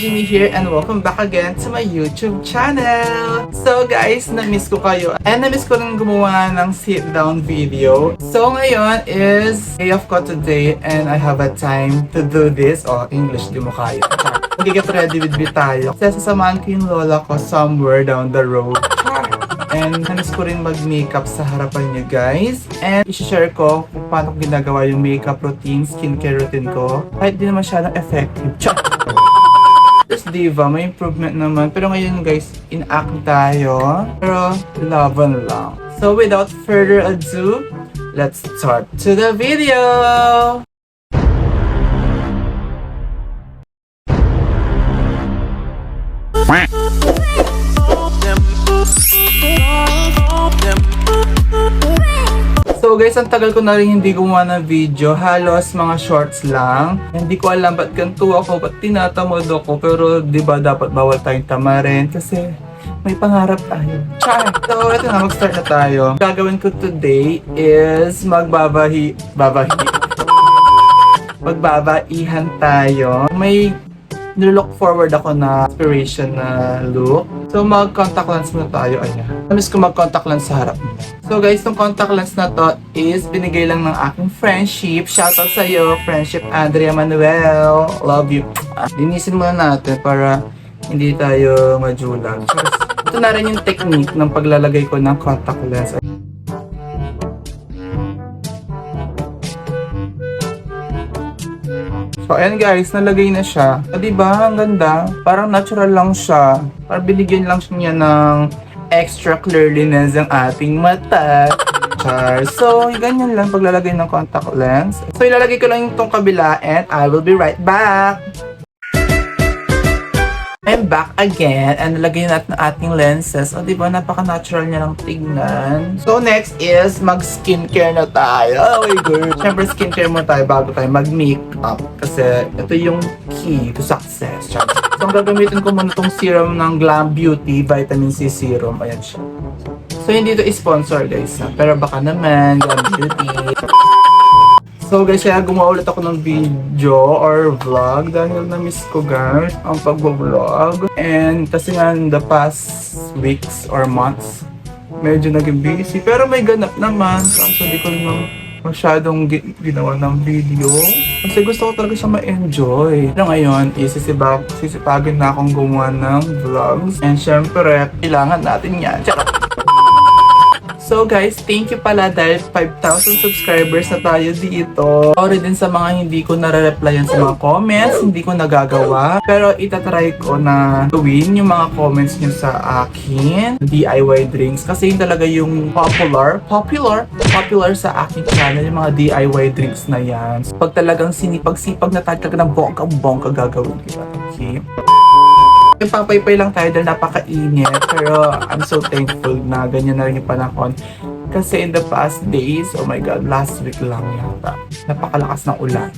Jimmy here and welcome back again to my YouTube channel. So guys, na-miss ko kayo and na-miss ko rin gumawa ng sit-down video. So ngayon is day off ko today and I have a time to do this. Oh, English, di mo kaya. Mag-get ready with me tayo. Kasi sasamahan ko yung lola ko somewhere down the road. And na-miss ko rin mag-makeup sa harapan niyo guys. And i-share ko kung paano ko ginagawa yung makeup routine, skincare routine ko. Kahit di naman siya effective. Just diva, may improvement naman. Pero ngayon guys, in-act tayo. Pero laban lang. So without further ado, let's start to the video! So guys, ang tagal ko na rin hindi gumawa ng video. Halos mga shorts lang. Hindi ko alam ba't ganito ako, ba't tinatamad ako. Pero diba dapat bawal tayong tamarin kasi may pangarap tayo. Char! So ito na, mag-start na tayo. Gagawin ko today is magbabaihan tayo. May nilook forward ako na inspiration na look. So mag-contact lens muna tayo. Ayan. Namiss ko mag-contact lens sa harap nila. So guys, itong contact lens na to is binigay lang ng aking friendship. Shoutout sa'yo, friendship Andrea Manuel. Love you. Linisin muna natin para hindi tayo majulag. Ito na rin yung technique ng paglalagay ko ng contact lens. So ayan guys, nalagay na siya. So, diba? Ang ganda. Parang natural lang siya. Parang binigyan lang niya ng extra clearliness ang ating mata. Char. So, ganyan lang paglalagay ng contact lens. So, ilalagay ko lang itong kabila and I will be right back. I'm back again and nalagay natin ang ating lenses. O diba, napaka-natural niya lang tignan. So next is mag-skincare na tayo. Oh my God. Siyempre skincare muna tayo bago tayo mag-makeup. Kasi ito yung key to success. So ang gagamitin ko muna itong serum ng Glam Beauty Vitamin C Serum. Ayan siya. So hindi ito sponsor guys. Pero baka naman, Glam Beauty. So guys, kaya gumawa ulit ako ng video or vlog dahil na-miss ko guys ang pag-vlog. And kasi nga in the past weeks or months, medyo naging busy. Pero may ganap naman. Kaso di ko naman masyadong ginawa ng video. Kasi gusto ko talaga siya ma-enjoy. Pero ngayon, sisipagin na akong gumawa ng vlogs. And syempre, kailangan natin yan. Charot! So guys, thank you pala dahil 5,000 subscribers na tayo dito. Sorry din sa mga hindi ko nare-replyan sa mga comments, hindi ko nagagawa. Pero itatry ko na gawin yung mga comments nyo sa akin. DIY drinks. Kasi yun talaga yung popular sa aking channel, yung mga DIY drinks na yan. So, pag talagang sinipag-sipag na tayo talaga ng bongga-bongga gagawin kita. Okay? Papaypay lang tayo dahil napakainit, pero I'm so thankful na ganyan na rin yung panahon. Kasi in the past days, oh my God, last week lang yata, napakalakas ng ulan.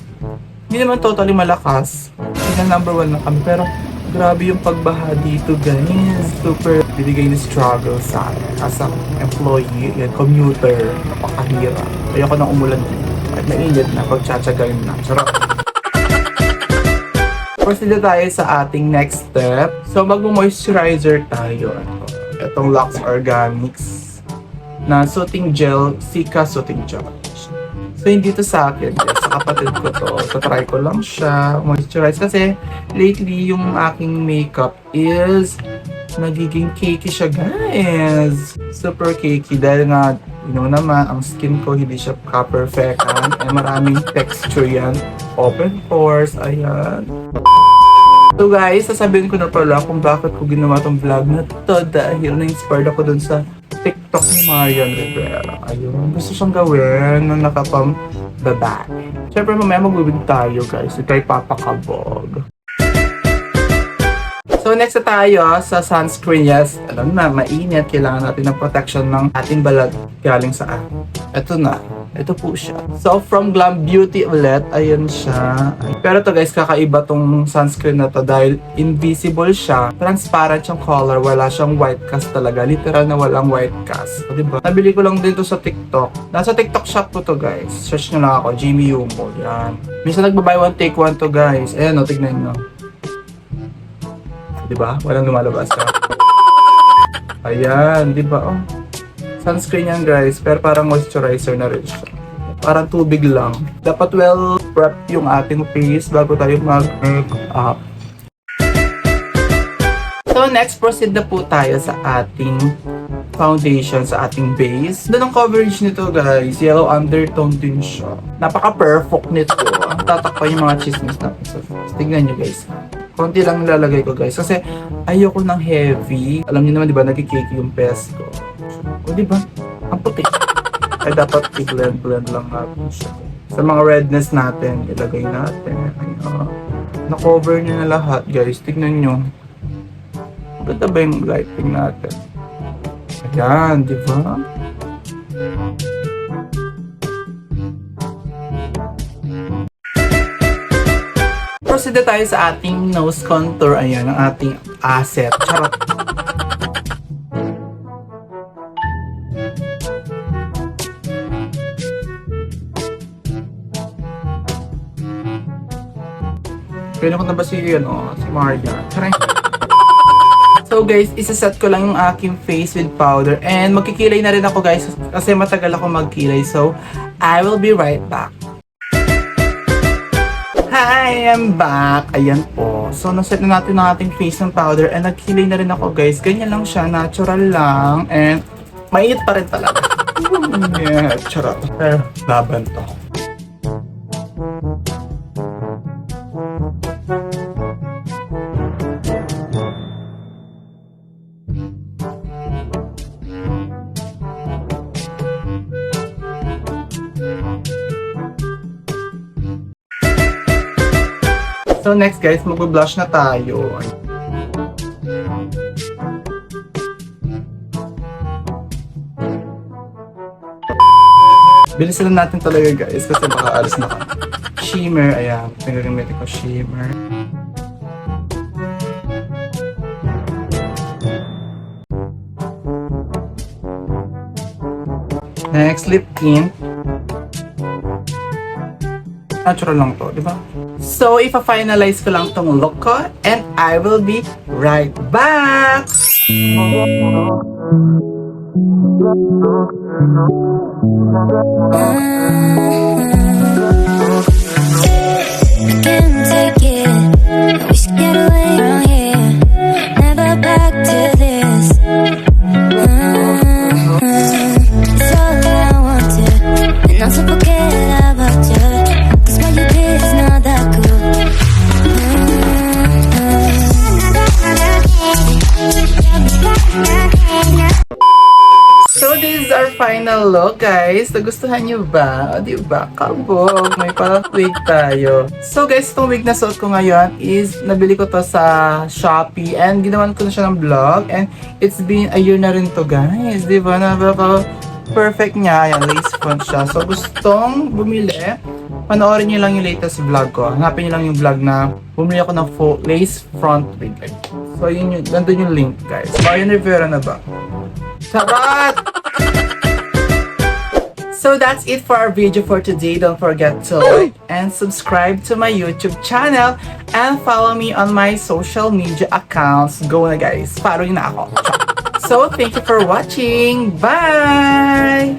Hindi naman totally malakas, hindi na #1 na kami, pero grabe yung pagbaha dito guys. Super binigay ni struggle sa akin as an employee and commuter. Napakahirap. Ayoko nang umulan at mainit na, pagtsatsagayin na. Charot. Proceed tayo sa ating next step. So, mag-moisturizer tayo. Itong Lux Organics na soothing gel, Cica soothing gel. So, hindi to sa akin. Sa kapatid ko to. Tatry ko lang siya. Moisturize. Kasi, lately, yung aking makeup is nagiging cakey siya, guys. Super cakey. Dahil nga, you know naman, ang skin ko hindi siya ka-perfectan. Ay maraming texture yan. Open pores. Ayan. So guys, sasabihin ko na pala kung bakit ko ginawa tong vlog na to dahil na-inspired ako dun sa TikTok ni Marian Rivera. Ayun, gusto siyang gawin na nakapang babae. Siyempre mamaya magbibig tayo guys, kay Papa Kabog. So next na tayo sa sunscreen. Yes, alam na, mainit. Kailangan natin ng protection ng ating balat galing sa atin. Ito na. Ito po siya. So from Glam Beauty ulit, ayan siya. Pero to guys, kakaiba tong sunscreen na to dahil invisible siya. Transparent yung color, wala siyang white cast talaga. Literal na walang white cast. So, diba? Nabili ko lang dito sa TikTok. Nasa TikTok shop ko to guys. Search nyo lang ako, Jimmy Yumo. Yan. Minsan nagbabuy one take one to guys. Ayan o, tignan nyo. Di ba? Walang lumalabas ka. Ayan, di ba? Oh. Sunscreen yan guys, pero parang moisturizer na rin siya. Parang tubig lang. Dapat well prep yung ating face bago tayo mag-make-up. So next, proceed na po tayo sa ating foundation, sa ating base. Doon ang coverage nito guys, yellow undertone din siya. Napaka-perfect nito. Tatakpan yung mga chismis natin sa face. Tignan nyo guys. Konti lang nilalagay ko guys kasi ayoko ng heavy. Alam niyo naman di ba, nagkikake yung pes ko. O di ba? Ang puti. Ay dapat i-blend lang natin siya. Sa mga redness natin, ilagay natin. Ayan. Na-cover niya na lahat guys. Tignan nyo. Ganda ba yung lighting natin? Ayan, di ba? Proceed na tayo sa ating nose contour. Ayan, ang ating asset. Charot. Pwede ko na ba si Maria? Charay. So guys, isaset ko lang yung aking face with powder. And magkikilay na rin ako guys kasi matagal ako magkilay. So, I will be right back. Hi! I'm back! Ayan po. So, naset na natin ang ating face ng powder. And nagkilay na rin ako guys. Ganyan lang siya. Natural lang. And mainit pa rin talaga. Yeah, charot. Pero, laban to. So next guys, mag-blush na tayo. Bilisan lang natin talaga guys kasi baka alis na ka. Shimmer, ayan. Pinagamitin ko shimmer. Next, lip tint. Natural lang to, di ba? So, ipa-finalize ko lang tong look ko and I will be right back! Can't take it. We should get away from here. Never back to this. It's all I wanted, and not to forget about you. 'Cause what you did is not that cool. So, this is our final look, guys. Nagustuhan nyo ba? O, diba? Kabog. May parang wig tayo. So, guys, itong wig na suot ko ngayon is nabili ko to sa Shopee and ginawan ko na siya ng vlog and it's been a year na rin to, guys. Diba? Napaka-perfect niya. Ayan, lace front siya. So, gustong bumili, panoorin nyo lang yung latest vlog ko. Hanapin nyo lang yung vlog na bumili ako ng lace front wig. So, yun yung, nandun yung link, guys. Marian Rivera na ba? Charot! So that's it for our video for today. Don't forget to like and subscribe to my YouTube channel and follow me on my social media accounts. Go na guys, follow nyo na ako. So thank you for watching. Bye!